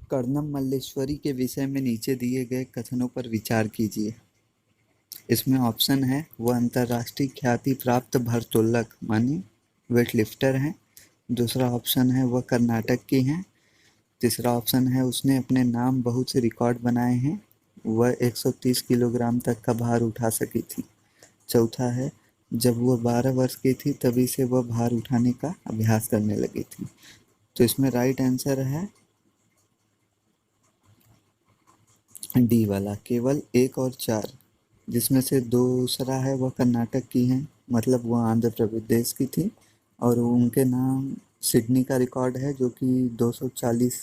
कर्णम मल्लेश्वरी के विषय में नीचे दिए गए कथनों पर विचार कीजिए। इसमें ऑप्शन है, वह अंतर्राष्ट्रीय ख्याति प्राप्त भारोत्तोलक मानी वेटलिफ्टर हैं। दूसरा ऑप्शन है, वह कर्नाटक की हैं। तीसरा ऑप्शन है, उसने अपने नाम बहुत से रिकॉर्ड बनाए हैं। वह 130 किलोग्राम तक का भार उठा सकी थी। चौथा है, जब वह 12 वर्ष की थी तभी से वह भार उठाने का अभ्यास करने लगी थी। तो इसमें राइट आंसर है डी वाला, केवल 1 और 4, जिसमें से दूसरा है वह कर्नाटक की हैं, मतलब वह आंध्र प्रदेश की थी और उनके नाम सिडनी का रिकॉर्ड है जो कि 240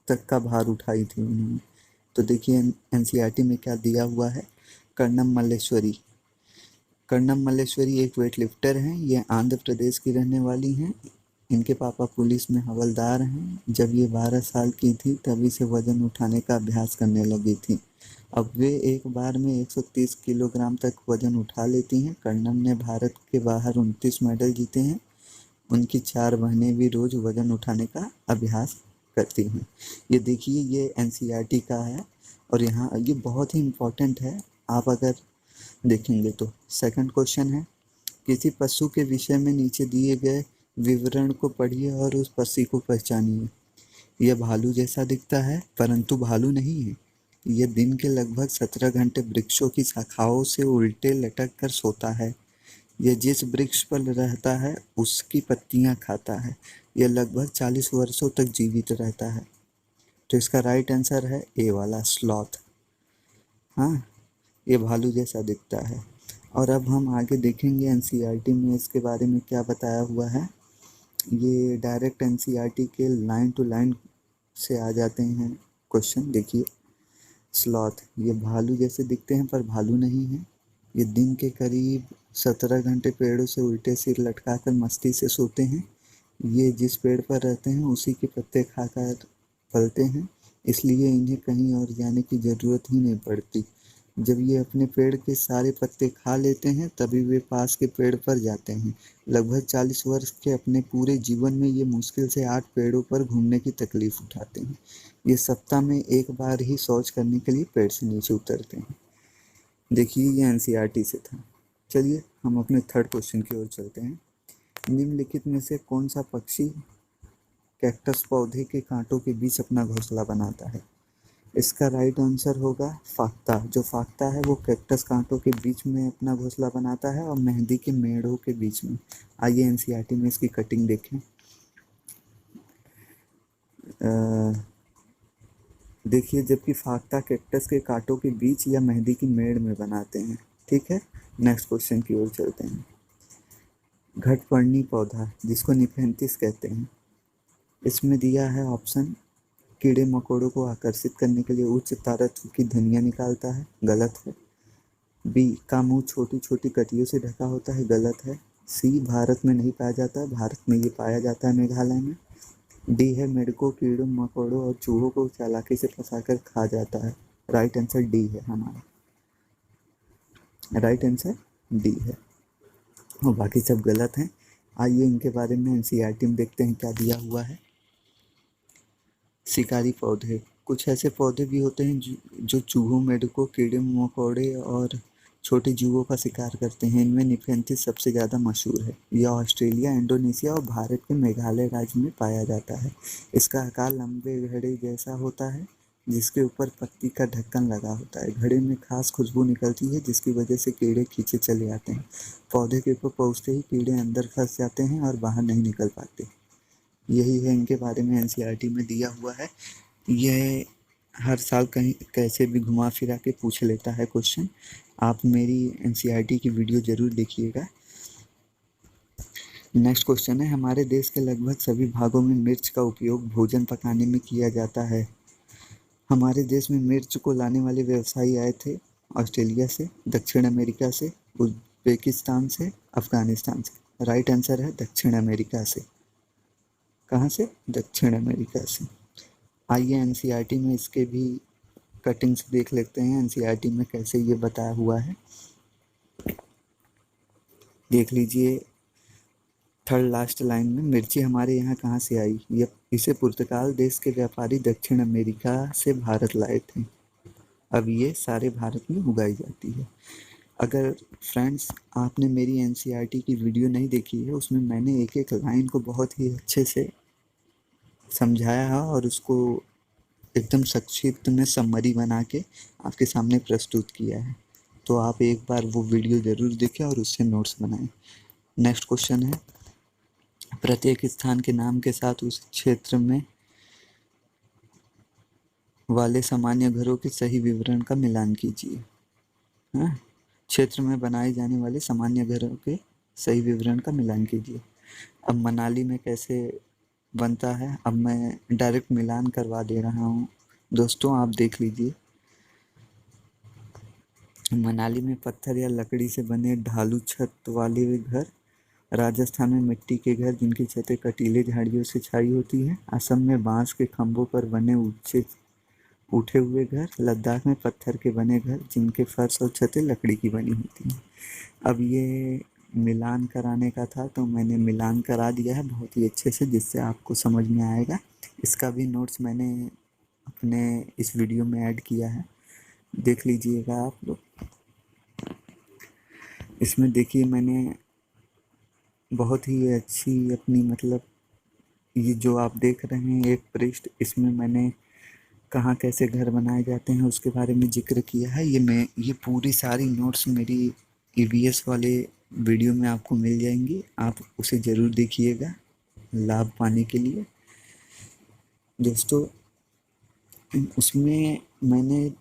तक का भार उठाई थी उन्होंने। तो देखिए एनसीईआरटी में क्या दिया हुआ है। कर्णम मल्लेश्वरी कर्णम मल्लेश्वरी एक वेटलिफ्टर हैं। ये आंध्र प्रदेश की रहने वाली हैं। इनके पापा पुलिस में हवलदार हैं। जब ये 12 साल की थी तभी से वजन उठाने का अभ्यास करने लगी थी। अब वे एक बार में 130 किलोग्राम तक वजन उठा लेती हैं। कर्णम ने भारत के बाहर 29 मेडल जीते हैं। उनकी 4 बहनें भी रोज वजन उठाने का अभ्यास करती हैं। ये देखिए, ये एनसीईआरटी का है और यहाँ ये बहुत ही इम्पोर्टेंट है। आप अगर देखेंगे तो सेकंड क्वेश्चन है, किसी पशु के विषय में नीचे दिए गए विवरण को पढ़िए और उस पक्षी को पहचानिए। यह भालू जैसा दिखता है परंतु भालू नहीं है। यह दिन के लगभग 17 घंटे वृक्षों की शाखाओं से उल्टे लटक कर सोता है। यह जिस वृक्ष पर रहता है उसकी पत्तियां खाता है। यह लगभग 40 वर्षों तक जीवित रहता है। तो इसका राइट आंसर है ए वाला, स्लॉथ। हाँ, ये भालू जैसा दिखता है। और अब हम आगे देखेंगे एनसीईआरटी में इसके बारे में क्या बताया हुआ है। ये डायरेक्ट एनसीईआरटी के लाइन टू लाइन से आ जाते हैं क्वेश्चन। देखिए, स्लॉथ ये भालू जैसे दिखते हैं पर भालू नहीं है। ये दिन के करीब 17 घंटे पेड़ों से उल्टे सिर लटकाकर मस्ती से सोते हैं। ये जिस पेड़ पर रहते हैं उसी के पत्ते खाकर पलते हैं, इसलिए इन्हें कहीं और जाने की ज़रूरत ही नहीं पड़ती। जब ये अपने पेड़ के सारे पत्ते खा लेते हैं तभी वे पास के पेड़ पर जाते हैं। लगभग 40 वर्ष के अपने पूरे जीवन में ये मुश्किल से 8 पेड़ों पर घूमने की तकलीफ उठाते हैं। ये सप्ताह में एक बार ही शौच करने के लिए पेड़ से नीचे उतरते हैं। देखिए, ये एनसीईआरटी से था। चलिए हम अपने थर्ड क्वेश्चन की ओर चलते हैं। निम्नलिखित में से कौन सा पक्षी कैक्टस पौधे के कांटों के बीच अपना घोंसला बनाता है। इसका राइट आंसर होगा फाख्ता। जो फाख्ता है वो कैक्टस कांटों के बीच में अपना घोंसला बनाता है और मेहंदी के मेड़ों के बीच में। आइए एनसीईआरटी में इसकी कटिंग देखें। देखिए, जबकि फाख्ता कैक्टस के कांटों के बीच या मेहंदी की मेड़ में बनाते हैं। ठीक है, नेक्स्ट क्वेश्चन की ओर चलते हैं। घटपर्णी पौधा जिसको निफेंथिस कहते हैं, इसमें दिया है ऑप्शन, कीड़े मकोड़ों को आकर्षित करने के लिए उच्च तारत्व की ध्वनियाँ निकालता है, गलत है। बी, का मुंह छोटी छोटी कटियों से ढका होता है, गलत है। सी, भारत में नहीं पाया जाता, भारत में ये पाया जाता है मेघालय में। डी है, मेढकों, कीड़ों मकोड़ों और चूहों को चालाकी से फंसाकर खा जाता है। राइट आंसर डी है हमारा, राइट आंसर डी है और बाकी सब गलत हैं। आइए इनके बारे में एनसीईआरटी में देखते हैं क्या दिया हुआ है। शिकारी पौधे, कुछ ऐसे पौधे भी होते हैं जो चूहों, मेढकों, कीड़े मकोड़े और छोटे जीवों का शिकार करते हैं। इनमें निफेंथिस सबसे ज़्यादा मशहूर है। यह ऑस्ट्रेलिया, इंडोनेशिया और भारत के मेघालय राज्य में पाया जाता है। इसका आकार लंबे घड़े जैसा होता है जिसके ऊपर पत्ती का ढक्कन लगा होता है। घड़े में खास खुशबू निकलती है जिसकी वजह से कीड़े खींचे चले आते हैं। पौधे के ऊपर पहुँचते ही कीड़े अंदर फंस जाते हैं और बाहर नहीं निकल पाते। यही है इनके बारे में एनसीईआरटी में दिया हुआ है। यह हर साल कहीं कैसे भी घुमा फिरा के पूछ लेता है क्वेश्चन। आप मेरी एनसीईआरटी की वीडियो ज़रूर देखिएगा। नेक्स्ट क्वेश्चन है, हमारे देश के लगभग सभी भागों में मिर्च का उपयोग भोजन पकाने में किया जाता है। हमारे देश में मिर्च को लाने वाले व्यवसायी आए थे ऑस्ट्रेलिया से, दक्षिण अमेरिका से, उज्बेकिस्तान से, अफगानिस्तान से। राइट आंसर है दक्षिण अमेरिका से। कहाँ से? दक्षिण अमेरिका से। आइए एनसीईआरटी में इसके भी कटिंग्स देख लेते हैं एनसीईआरटी में कैसे ये बताया हुआ है। देख लीजिए, थर्ड लास्ट लाइन में, मिर्ची हमारे यहाँ कहाँ से आई। ये इसे पुर्तगाल देश के व्यापारी दक्षिण अमेरिका से भारत लाए थे। अब ये सारे भारत में उगाई जाती है। अगर फ्रेंड्स आपने मेरी एनसीईआरटी की वीडियो नहीं देखी है, उसमें मैंने एक एक लाइन को बहुत ही अच्छे से समझाया है और उसको एकदम संक्षिप्त में समरी बना के आपके सामने प्रस्तुत किया है। तो आप एक बार वो वीडियो ज़रूर देखें और उससे नोट्स बनाएं। नेक्स्ट क्वेश्चन है, प्रत्येक स्थान के नाम के साथ उस क्षेत्र में वाले सामान्य घरों के सही विवरण का मिलान कीजिए। हाँ, क्षेत्र में बनाए जाने वाले सामान्य घरों के सही विवरण का मिलान कीजिए। अब मनाली में कैसे बनता है, अब मैं डायरेक्ट मिलान करवा दे रहा हूँ दोस्तों, आप देख लीजिए। मनाली में पत्थर या लकड़ी से बने ढालू छत वाले घर, राजस्थान में मिट्टी के घर जिनकी छतें कटीले झाड़ियों से छाई होती हैं, असम में बांस के खंभों पर बने ऊंचे उठे हुए घर, लद्दाख में पत्थर के बने घर जिनके फर्श और छतें लकड़ी की बनी होती हैं। अब ये मिलान कराने का था तो मैंने मिलान करा दिया है बहुत ही अच्छे से, जिससे आपको समझ में आएगा। इसका भी नोट्स मैंने अपने इस वीडियो में ऐड किया है, देख लीजिएगा आप लोग। इसमें देखिए मैंने बहुत ही अच्छी अपनी मतलब ये जो आप देख रहे हैं एक पृष्ठ, इसमें मैंने कहाँ कैसे घर बनाए जाते हैं उसके बारे में जिक्र किया है। ये पूरी सारी नोट्स मेरी ईवीएस वाले वीडियो में आपको मिल जाएंगी, आप उसे ज़रूर देखिएगा लाभ पाने के लिए दोस्तों। उसमें मैंने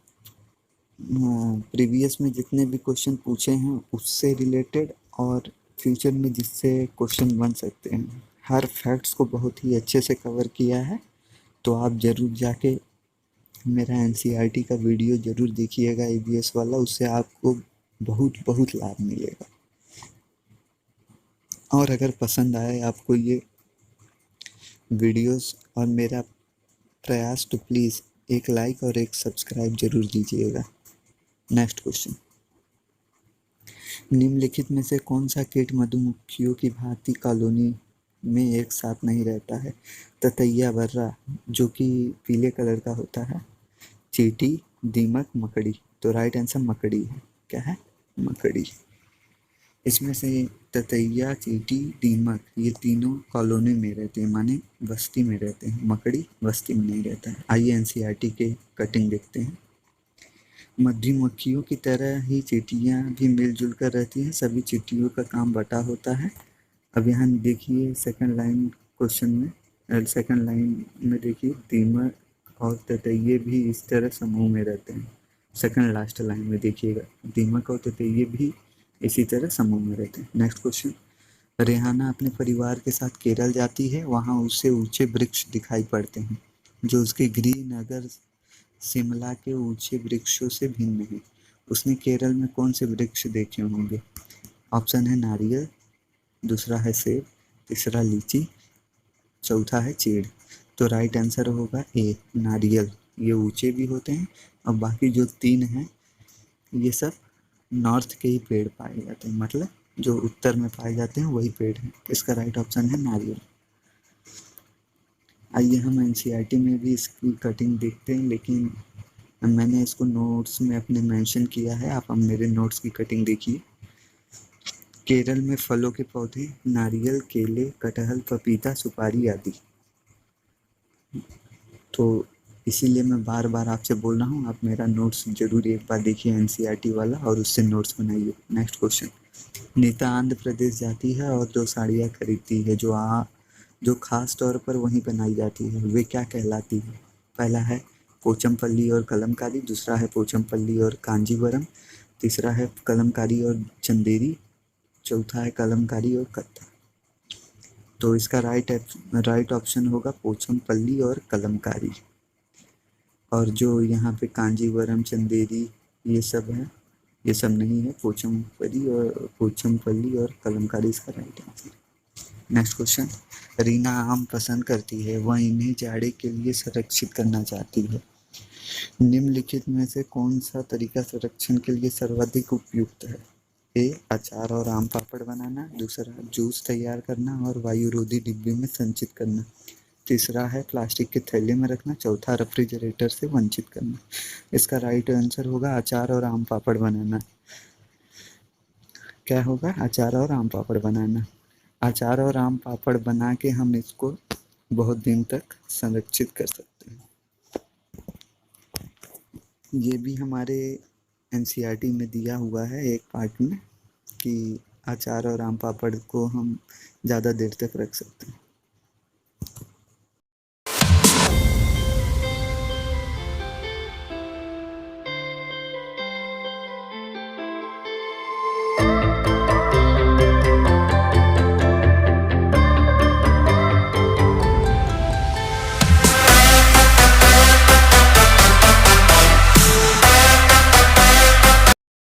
प्रीवियस में जितने भी क्वेश्चन पूछे हैं उससे रिलेटेड और फ्यूचर में जिससे क्वेश्चन बन सकते हैं, हर फैक्ट्स को बहुत ही अच्छे से कवर किया है। तो आप ज़रूर जाके मेरा एनसीईआरटी का वीडियो ज़रूर देखिएगा ईवीएस वाला, उससे आपको बहुत बहुत लाभ मिलेगा। और अगर पसंद आए आपको ये वीडियोस और मेरा प्रयास तो प्लीज़ एक लाइक और एक सब्सक्राइब ज़रूर दीजिएगा। नेक्स्ट क्वेश्चन, निम्नलिखित में से कौन सा कीट मधुमक्खियों की भांति कॉलोनी में एक साथ नहीं रहता है? ततैया, बर्रा जो कि पीले कलर का होता है, चींटी, दीमक, मकड़ी। तो राइट आंसर मकड़ी है। क्या है? मकड़ी। इसमें से ततैया, चींटी, दीमक ये तीनों कॉलोनी में रहते हैं, माने बस्ती में रहते हैं। मकड़ी बस्ती में नहीं रहता है। आइए एनसीईआरटी के कटिंग देखते हैं। मधुमक्खियों की तरह ही चींटियां भी मिलजुल कर रहती हैं, सभी चींटियों का काम बटा होता है। अब यहाँ देखिए सेकंड लाइन क्वेश्चन में, सेकंड लाइन में देखिए दीमक और ततैये भी इस तरह समूह में रहते हैं। सेकंड लास्ट लाइन में देखिएगा, दीमक और ततैये भी इसी तरह समूह में रहते हैं। नेक्स्ट क्वेश्चन, रेहाना अपने परिवार के साथ केरल जाती है, वहाँ उसे ऊंचे वृक्ष दिखाई पड़ते हैं जो उसके गृह नगर शिमला के ऊंचे वृक्षों से भिन्न है। उसने केरल में कौन से वृक्ष देखे होंगे? ऑप्शन है नारियल, दूसरा है सेब, तीसरा लीची, चौथा है चीड़। तो राइट आंसर होगा ए, नारियल। ये ऊंचे भी होते हैं और बाकी जो तीन हैं ये सब नॉर्थ के ही पेड़ पाए जाते हैं, मतलब जो उत्तर में पाए जाते हैं वही पेड़ हैं। इसका राइट ऑप्शन है नारियल। आइए हम एनसीईआरटी में भी इसकी कटिंग देखते हैं, लेकिन मैंने इसको नोट्स में अपने मेंशन किया है, आप मेरे नोट्स की कटिंग देखिए। केरल में फलों के पौधे नारियल, केले, कटहल, पपीता, सुपारी आदि। तो इसीलिए मैं बार बार आपसे बोल रहा हूँ, आप मेरा नोट्स जरूर एक बार देखिए एनसीईआरटी वाला और उससे नोट्स बनाइए। नेक्स्ट क्वेश्चन, नीता आंध्र प्रदेश जाती है और दो साड़ियाँ खरीदती है जो खास तौर पर वहीं बनाई जाती है, वे क्या कहलाती है? पहला है पोचमपल्ली और कलमकारी, दूसरा है पोचमपल्ली और कांजीवरम, तीसरा है कलमकारी और चंदेरी, चौथा है कलमकारी और कत्था। तो इसका राइट ऑप्शन होगा पोचमपल्ली और कलमकारी। और जो यहाँ पे कांजीवरम, चंदेरी ये सब है, ये सब नहीं है, पोचमपल्ली और कलमकारी इसका right answer. Next question, Reena आम पसंद करती है, वह इन्हें जाड़े के लिए संरक्षित करना चाहती है। निम्नलिखित में से कौन सा तरीका संरक्षण के लिए सर्वाधिक उपयुक्त है? ए, अचार और आम पापड़ बनाना, दूसरा जूस तैयार करना और वायुरोधी डिब्बे में संचित करना, तीसरा है प्लास्टिक के थैले में रखना, चौथा रेफ्रिजरेटर से वंचित करना। इसका राइट आंसर होगा अचार और आम पापड़ बनाना। क्या होगा? अचार और आम पापड़ बनाना। अचार और आम पापड़ बना के हम इसको बहुत दिन तक संरक्षित कर सकते हैं। ये भी हमारे एनसीईआरटी में दिया हुआ है एक पार्ट में कि अचार और आम पापड़ को हम ज़्यादा देर तक रख सकते हैं।